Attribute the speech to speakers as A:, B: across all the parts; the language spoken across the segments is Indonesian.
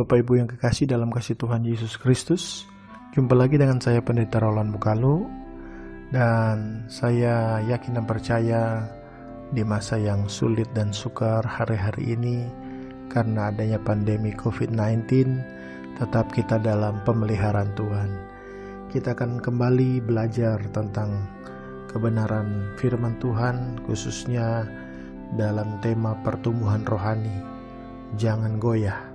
A: Bapak Ibu yang kekasih dalam kasih Tuhan Yesus Kristus, jumpa lagi dengan saya Pendeta Roland Bukalu, dan saya yakin dan percaya di masa yang sulit dan sukar hari-hari ini karena adanya pandemi COVID-19, tetap kita dalam pemeliharaan Tuhan. Kita akan kembali belajar tentang kebenaran firman Tuhan, khususnya dalam tema pertumbuhan rohani. Jangan goyah.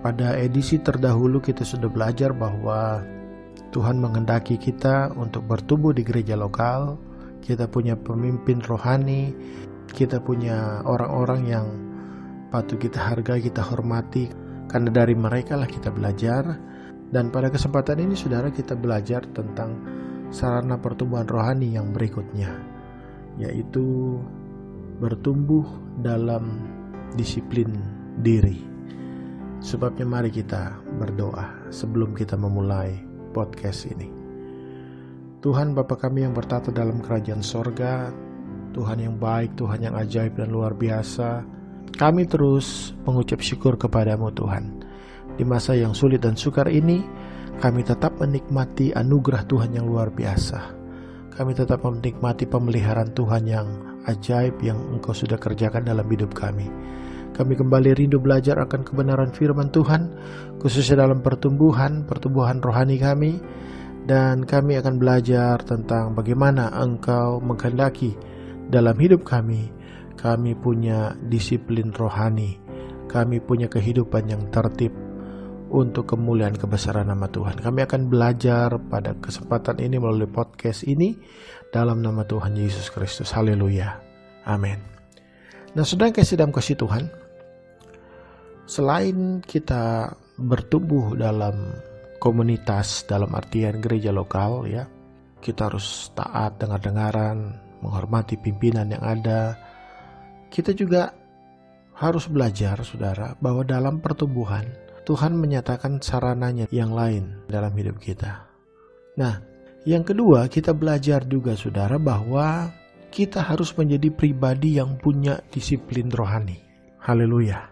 A: Pada edisi terdahulu kita sudah belajar bahwa Tuhan menghendaki kita untuk bertumbuh di gereja lokal. Kita punya pemimpin rohani, kita punya orang-orang yang patut kita hargai, kita hormati, karena dari mereka lah kita belajar. Dan pada kesempatan ini saudara, kita belajar tentang sarana pertumbuhan rohani yang berikutnya, yaitu bertumbuh dalam disiplin diri. Sebabnya mari kita berdoa sebelum kita memulai podcast ini. Tuhan Bapa kami yang bertata dalam kerajaan sorga, Tuhan yang baik, Tuhan yang ajaib dan luar biasa, kami terus mengucap syukur kepadamu Tuhan. Di masa yang sulit dan sukar ini, kami tetap menikmati anugerah Tuhan yang luar biasa. Kami tetap menikmati pemeliharaan Tuhan yang ajaib yang Engkau sudah kerjakan dalam hidup kami. Kami kembali rindu belajar akan kebenaran firman Tuhan, khususnya dalam pertumbuhan rohani kami. Dan kami akan belajar tentang bagaimana Engkau menghendaki dalam hidup kami. Kami punya disiplin rohani, kami punya kehidupan yang tertib untuk kemuliaan kebesaran nama Tuhan. Kami akan belajar pada kesempatan ini melalui podcast ini dalam nama Tuhan Yesus Kristus. Haleluya. Amin. Nah, saudara yang kasih dalam kasih Tuhan, selain kita bertumbuh dalam komunitas, dalam artian gereja lokal ya, kita harus taat, dengar-dengaran, menghormati pimpinan yang ada. Kita juga harus belajar saudara, bahwa dalam pertumbuhan Tuhan menyatakan sarananya yang lain dalam hidup kita. Nah, yang kedua, kita belajar juga saudara bahwa kita harus menjadi pribadi yang punya disiplin rohani. Haleluya.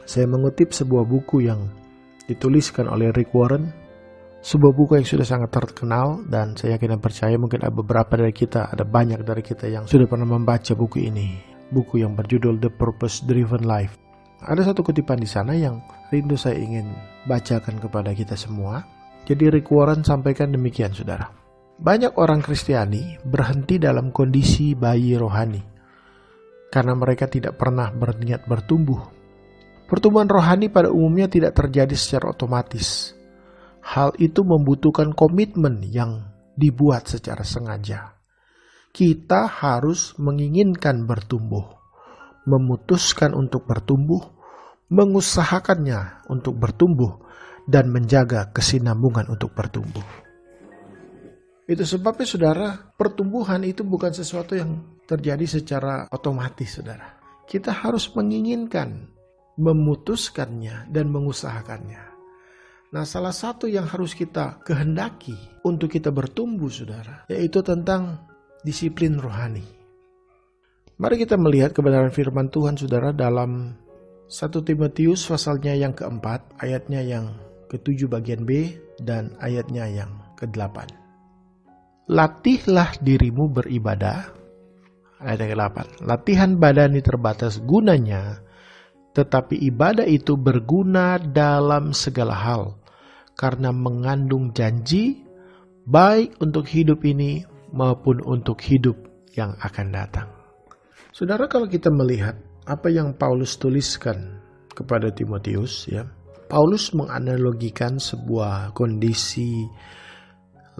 A: Saya mengutip sebuah buku yang dituliskan oleh Rick Warren, sebuah buku yang sudah sangat terkenal, dan saya yakin dan percaya mungkin ada beberapa dari kita, ada banyak dari kita yang sudah pernah membaca buku ini. Buku yang berjudul The Purpose Driven Life. Ada satu kutipan di sana yang rindu saya ingin bacakan kepada kita semua. Jadi Rick Warren sampaikan demikian saudara. Banyak orang Kristiani berhenti dalam kondisi bayi rohani karena mereka tidak pernah berniat bertumbuh. Pertumbuhan rohani pada umumnya tidak terjadi secara otomatis. Hal itu membutuhkan komitmen yang dibuat secara sengaja. Kita harus menginginkan bertumbuh, memutuskan untuk bertumbuh, mengusahakannya untuk bertumbuh, dan menjaga kesinambungan untuk bertumbuh. Itu sebabnya saudara, pertumbuhan itu bukan sesuatu yang terjadi secara otomatis saudara. Kita harus menginginkan, memutuskannya, dan mengusahakannya. Nah, salah satu yang harus kita kehendaki untuk kita bertumbuh saudara, yaitu tentang disiplin rohani. Mari kita melihat kebenaran firman Tuhan saudara dalam 1 Timotius pasalnya yang keempat, ayatnya yang ke-7 bagian B dan ayatnya yang ke-8. Latihlah dirimu beribadah. Ayat yang ke-8. Latihan badani terbatas gunanya, tetapi ibadah itu berguna dalam segala hal, karena mengandung janji, baik untuk hidup ini maupun untuk hidup yang akan datang. Saudara, kalau kita melihat apa yang Paulus tuliskan kepada Timotius ya, Paulus menganalogikan sebuah kondisi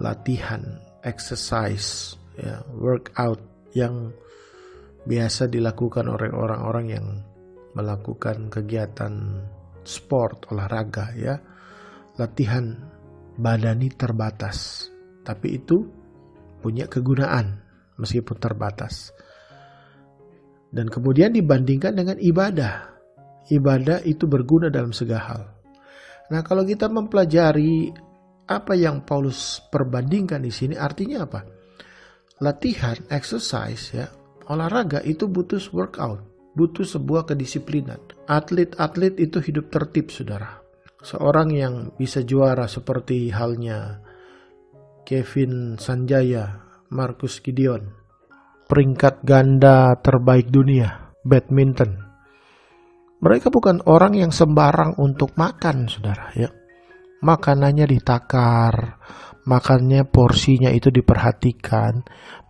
A: latihan, exercise, ya, workout yang biasa dilakukan oleh orang-orang yang melakukan kegiatan sport, olahraga ya. Latihan badani terbatas, tapi itu punya kegunaan meskipun terbatas. Dan kemudian dibandingkan dengan ibadah. Ibadah itu berguna dalam segala hal. Nah, kalau kita mempelajari apa yang Paulus perbandingkan di sini, artinya apa? Latihan, exercise ya, olahraga itu butuh workout. butuh sebuah kedisiplinan. Atlet-atlet itu hidup tertib, saudara. Seorang yang bisa juara seperti halnya Kevin Sanjaya, Marcus Gideon, peringkat ganda terbaik dunia, badminton. Mereka bukan orang yang sembarang untuk makan, saudara, ya. Makanannya ditakar, makannya porsinya itu diperhatikan,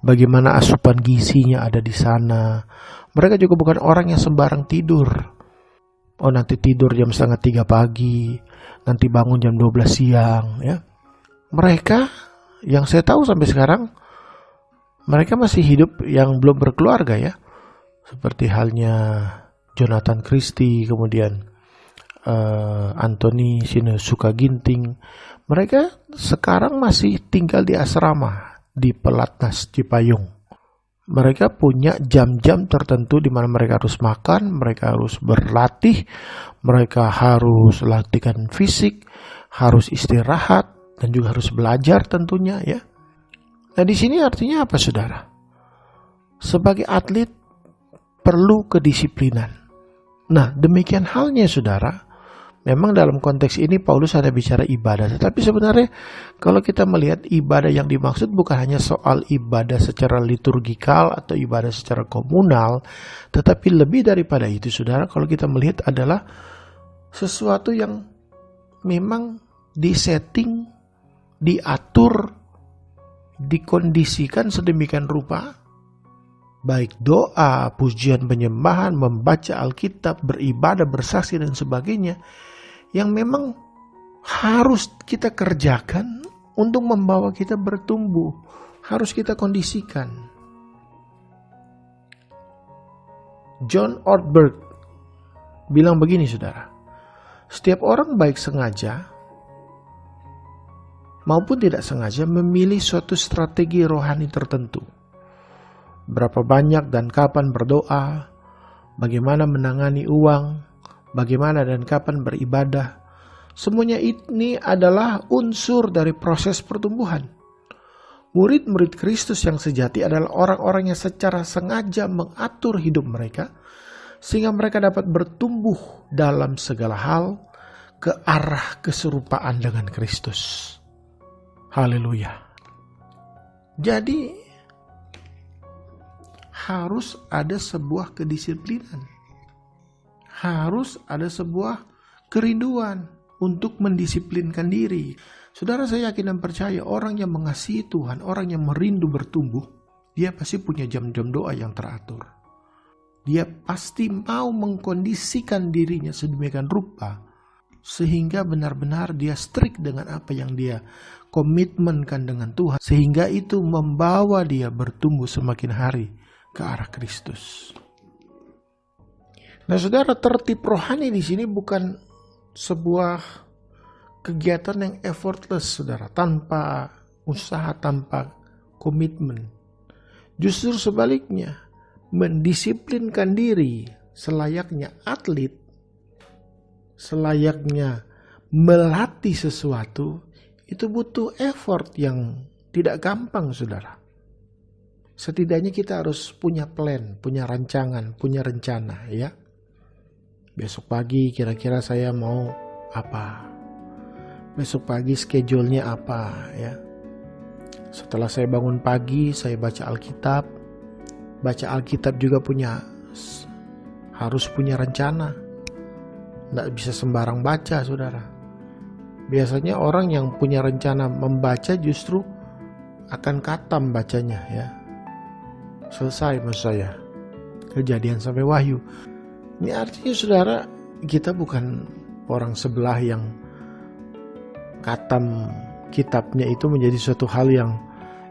A: bagaimana asupan gizinya ada di sana. Mereka juga bukan orang yang sembarang tidur. Oh, nanti tidur jam 2:30 pagi, nanti bangun jam 12 siang, ya. Mereka yang saya tahu sampai sekarang, mereka masih hidup yang belum berkeluarga, ya. Seperti halnya Jonathan Christie, kemudian Anthony Sinusuka Ginting. Mereka sekarang masih tinggal di asrama di Pelatnas Cipayung. Mereka punya jam-jam tertentu di mana mereka harus makan, mereka harus berlatih, mereka harus latihan fisik, harus istirahat, dan juga harus belajar tentunya, ya. Nah, di sini artinya apa, saudara? Sebagai atlet perlu kedisiplinan. Nah, demikian halnya, saudara. Memang dalam konteks ini Paulus ada bicara ibadah, tetapi sebenarnya kalau kita melihat ibadah yang dimaksud bukan hanya soal ibadah secara liturgikal atau ibadah secara komunal, tetapi lebih daripada itu, saudara, kalau kita melihat adalah sesuatu yang memang disetting, diatur, dikondisikan sedemikian rupa, baik doa, pujian, penyembahan, membaca Alkitab, beribadah, bersaksi, dan sebagainya, yang memang harus kita kerjakan untuk membawa kita bertumbuh. Harus kita kondisikan. John Ortberg bilang begini, saudara. Setiap orang baik sengaja maupun tidak sengaja memilih suatu strategi rohani tertentu. Berapa banyak dan kapan berdoa, bagaimana menangani uang, bagaimana dan kapan beribadah. Semuanya ini adalah unsur dari proses pertumbuhan. Murid-murid Kristus yang sejati adalah orang-orang yang secara sengaja mengatur hidup mereka sehingga mereka dapat bertumbuh dalam segala hal ke arah keserupaan dengan Kristus. Haleluya. Jadi harus ada sebuah kedisiplinan. Harus ada sebuah kerinduan untuk mendisiplinkan diri. Saudara, saya yakin dan percaya orang yang mengasihi Tuhan, orang yang merindu bertumbuh, dia pasti punya jam-jam doa yang teratur. Dia pasti mau mengkondisikan dirinya sedemikian rupa sehingga benar-benar dia strict dengan apa yang dia komitmenkan dengan Tuhan, sehingga itu membawa dia bertumbuh semakin hari ke arah Kristus. Nah, saudara, tertib rohani di sini bukan sebuah kegiatan yang effortless, saudara, tanpa usaha, tanpa komitmen. Justru sebaliknya, mendisiplinkan diri selayaknya atlet, selayaknya melatih sesuatu, itu butuh effort yang tidak gampang, saudara. Setidaknya kita harus punya plan, punya rancangan, punya rencana, ya. Besok pagi kira-kira saya mau apa? Besok pagi schedule-nya apa, ya? Setelah saya bangun pagi, saya baca Alkitab. Baca Alkitab juga harus punya rencana. Nggak bisa sembarang baca, saudara. Biasanya orang yang punya rencana membaca justru akan katam bacanya, ya. Selesai maksud saya. Kejadian sampai Wahyu. Ini artinya, saudara, kita bukan orang sebelah yang katam kitabnya itu menjadi suatu hal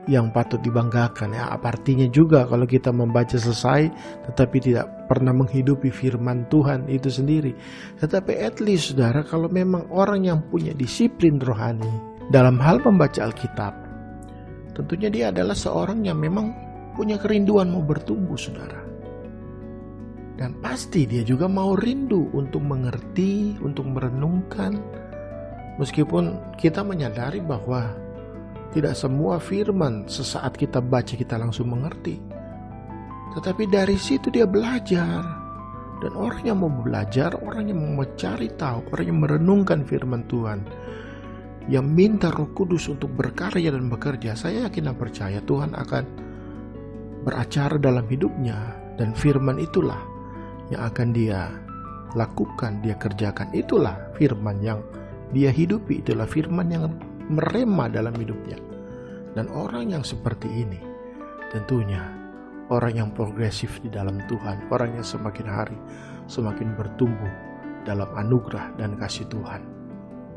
A: yang patut dibanggakan, ya. Apa artinya juga kalau kita membaca selesai tetapi tidak pernah menghidupi firman Tuhan itu sendiri. Tetapi at least, saudara, kalau memang orang yang punya disiplin rohani dalam hal membaca Alkitab, tentunya dia adalah seorang yang memang punya kerinduan mau bertumbuh, saudara. Dan pasti dia juga mau rindu untuk mengerti, untuk merenungkan. Meskipun kita menyadari bahwa tidak semua firman sesaat kita baca kita langsung mengerti. Tetapi dari situ dia belajar. Dan orang yang mau belajar, orang yang mau mencari tahu, orang yang merenungkan firman Tuhan, yang minta Roh Kudus untuk berkarya dan bekerja, saya yakin dan percaya Tuhan akan beracara dalam hidupnya. Dan firman itulah yang akan dia lakukan, dia kerjakan. Itulah firman yang dia hidupi, itulah firman yang merema dalam hidupnya. Dan orang yang seperti ini tentunya orang yang progresif di dalam Tuhan, orang yang semakin hari semakin bertumbuh dalam anugerah dan kasih Tuhan,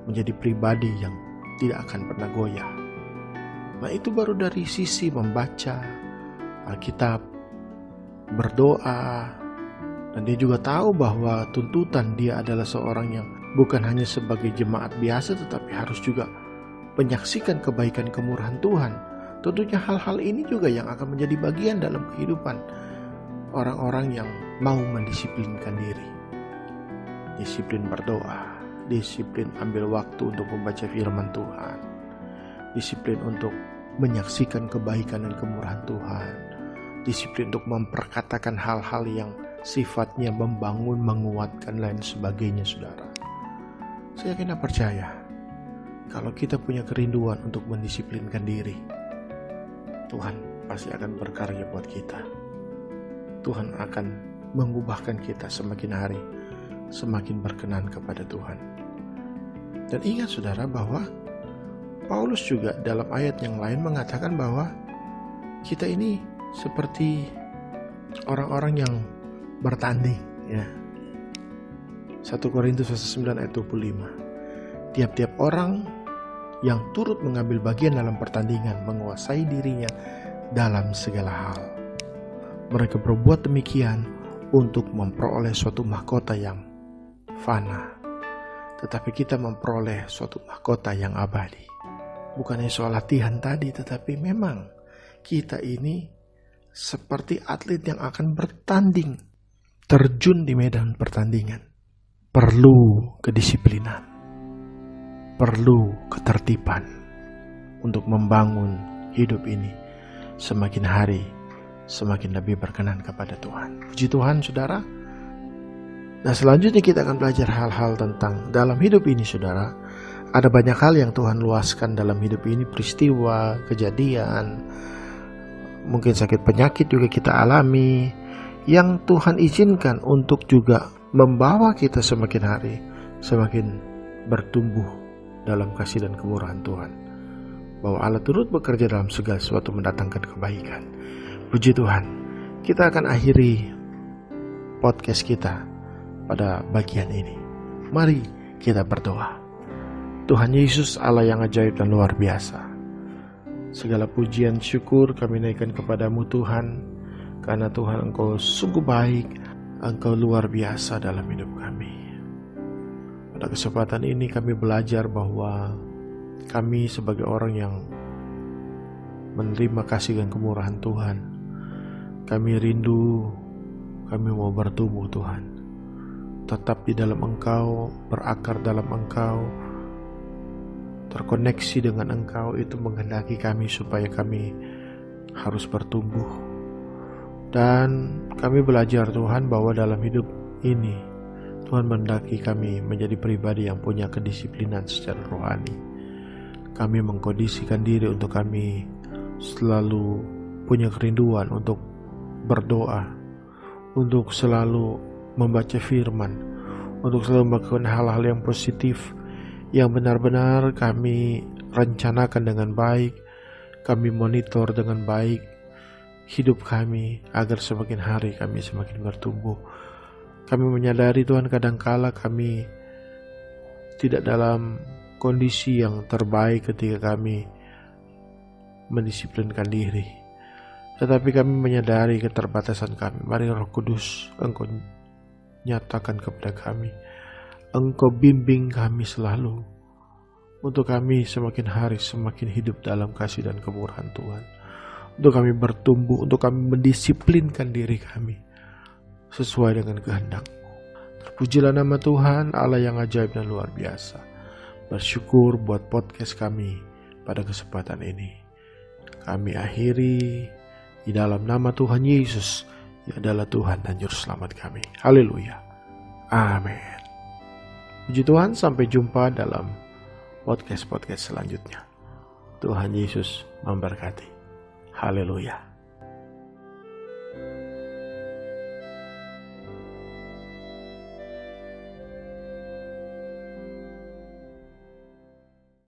A: menjadi pribadi yang tidak akan pernah goyah. Nah, itu baru dari sisi membaca Alkitab, berdoa, dan dia juga tahu bahwa tuntutan dia adalah seorang yang bukan hanya sebagai jemaat biasa, tetapi harus juga menyaksikan kebaikan kemurahan Tuhan. Tentunya hal-hal ini juga yang akan menjadi bagian dalam kehidupan orang-orang yang mau mendisiplinkan diri. Disiplin berdoa, disiplin ambil waktu untuk membaca firman Tuhan, disiplin untuk menyaksikan kebaikan dan kemurahan Tuhan, disiplin untuk memperkatakan hal-hal yang sifatnya membangun, menguatkan, lain sebagainya, saudara. Saya yakin dan percaya kalau kita punya kerinduan untuk mendisiplinkan diri, Tuhan pasti akan berkarya buat kita. Tuhan akan mengubahkan kita semakin hari semakin berkenan kepada Tuhan. Dan ingat saudara bahwa Paulus juga dalam ayat yang lain mengatakan bahwa kita ini seperti orang-orang yang bertanding, ya. 1 Korintus 9 ayat 25. Tiap-tiap orang yang turut mengambil bagian dalam pertandingan menguasai dirinya dalam segala hal. Mereka berbuat demikian untuk memperoleh suatu mahkota yang fana, tetapi kita memperoleh suatu mahkota yang abadi. Bukannya soal latihan tadi, tetapi memang kita ini seperti atlet yang akan bertanding, terjun di medan pertandingan. Perlu kedisiplinan, perlu ketertiban untuk membangun hidup ini semakin hari semakin lebih berkenan kepada Tuhan. Puji Tuhan, saudara. Nah, selanjutnya kita akan belajar hal-hal tentang dalam hidup ini, saudara. Ada banyak hal yang Tuhan luaskan dalam hidup ini, peristiwa, kejadian, mungkin sakit penyakit juga kita alami, yang Tuhan izinkan untuk juga membawa kita semakin hari semakin bertumbuh dalam kasih dan kemurahan Tuhan. Bahwa Allah turut bekerja dalam segala sesuatu mendatangkan kebaikan. Puji Tuhan. Kita akan akhiri podcast kita pada bagian ini. Mari kita berdoa. Tuhan Yesus, Allah yang ajaib dan luar biasa, segala pujian syukur kami naikkan kepadamu Tuhan, karena Tuhan Engkau sungguh baik, Engkau luar biasa dalam hidup kami. Pada kesempatan ini kami belajar bahwa kami sebagai orang yang menerima kasih dan kemurahan Tuhan, kami rindu, kami mau bertumbuh Tuhan, tetap di dalam Engkau, berakar dalam Engkau, terkoneksi dengan Engkau. Itu menghendaki kami supaya kami harus bertumbuh. Dan kami belajar Tuhan bahwa dalam hidup ini Tuhan menghendaki kami menjadi pribadi yang punya kedisiplinan secara rohani. Kami mengkondisikan diri untuk kami selalu punya kerinduan untuk berdoa, untuk selalu membaca firman, untuk selalu melakukan hal-hal yang positif, yang benar-benar kami rencanakan dengan baik, kami monitor dengan baik hidup kami, agar semakin hari kami semakin bertumbuh. Kami menyadari Tuhan kadangkala kami tidak dalam kondisi yang terbaik ketika kami mendisiplinkan diri, tetapi kami menyadari keterbatasan kami. Mari Roh Kudus, Engkau nyatakan kepada kami, Engkau bimbing kami selalu, untuk kami semakin hari semakin hidup dalam kasih dan kemurahan Tuhan, untuk kami bertumbuh, untuk kami mendisiplinkan diri kami sesuai dengan kehendak-Mu. Terpujilah nama Tuhan, Allah yang ajaib dan luar biasa. Bersyukur buat podcast kami pada kesempatan ini. Kami akhiri di dalam nama Tuhan Yesus Ia adalah Tuhan dan Juru Selamat kami. Haleluya. Amin. Puji Tuhan, sampai jumpa dalam podcast selanjutnya. Tuhan Yesus memberkati. Haleluya.